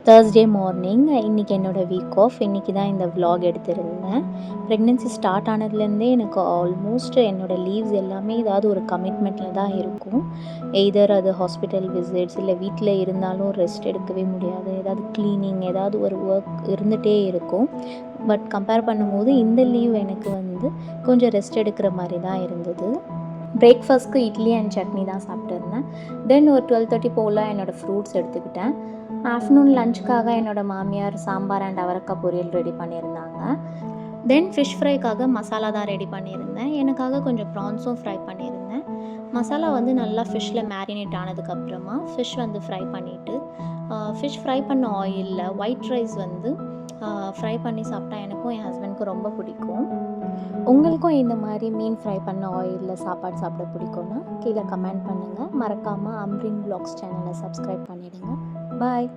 Thursday morning இன்றைக்கி என்னோடய week of. இன்றைக்கி தான் இந்த vlog எடுத்திருந்தேன். ப்ரெக்னென்சி ஸ்டார்ட் ஆனதுலேருந்தே எனக்கு ஆல்மோஸ்ட் என்னோடய லீவ்ஸ் எல்லாமே ஏதாவது ஒரு கமிட்மெண்ட்டில் தான் இருக்கும். எய்தர் அது ஹாஸ்பிட்டல் விசிட்ஸ், இல்லை வீட்டில் இருந்தாலும் ரெஸ்ட் எடுக்கவே முடியாது. ஏதாவது க்ளீனிங், ஏதாவது ஒரு ஒர்க் இருந்துகிட்டே இருக்கும். பட் கம்பேர் பண்ணும்போது இந்த லீவ் எனக்கு கொஞ்சம் ரெஸ்ட் எடுக்கிற மாதிரி தான் இருந்தது. பிரேக்ஃபாஸ்ட்க்கு இட்லி அண்ட் சட்னி தான் சாப்பிட்டுருந்தேன். தென் ஒரு 12:30 போல் என்னோடய ஃப்ரூட்ஸ் எடுத்துக்கிட்டேன். ஆஃப்டர்நூன் லஞ்சுக்காக என்னோடய மாமியார் சாம்பார் அண்ட் அவரைக்காய் பொரியல் ரெடி பண்ணியிருந்தாங்க. தென் ஃபிஷ் ஃப்ரைக்காக மசாலா தான் ரெடி பண்ணியிருந்தேன். எனக்காக கொஞ்சம் ப்ரான்ஸும் ஃப்ரை பண்ணியிருந்தேன். மசாலா நல்லா ஃபிஷ்ஷில் மேரினேட் ஆனதுக்கப்புறமா ஃபிஷ் ஃப்ரை பண்ணிவிட்டு ஃபிஷ் ஃப்ரை பண்ண ஆயிலில் ஒயிட் ரைஸ் ஃப்ரை பண்ணி சாப்பிட்டா எனக்கும் என் ஹஸ்பண்டுக்கும் ரொம்ப பிடிக்கும். உங்களுக்கும் இந்த மாதிரி மீன் ஃப்ரை பண்ண ஆயிலில் சாப்பாடு சாப்பிட பிடிக்கும்னா கீழே கமெண்ட் பண்ணுங்கள். மறக்காமல் அம்ரின் வ்ளாக்ஸ் சேனலை சப்ஸ்கிரைப் பண்ணிவிடுங்க. பாய்.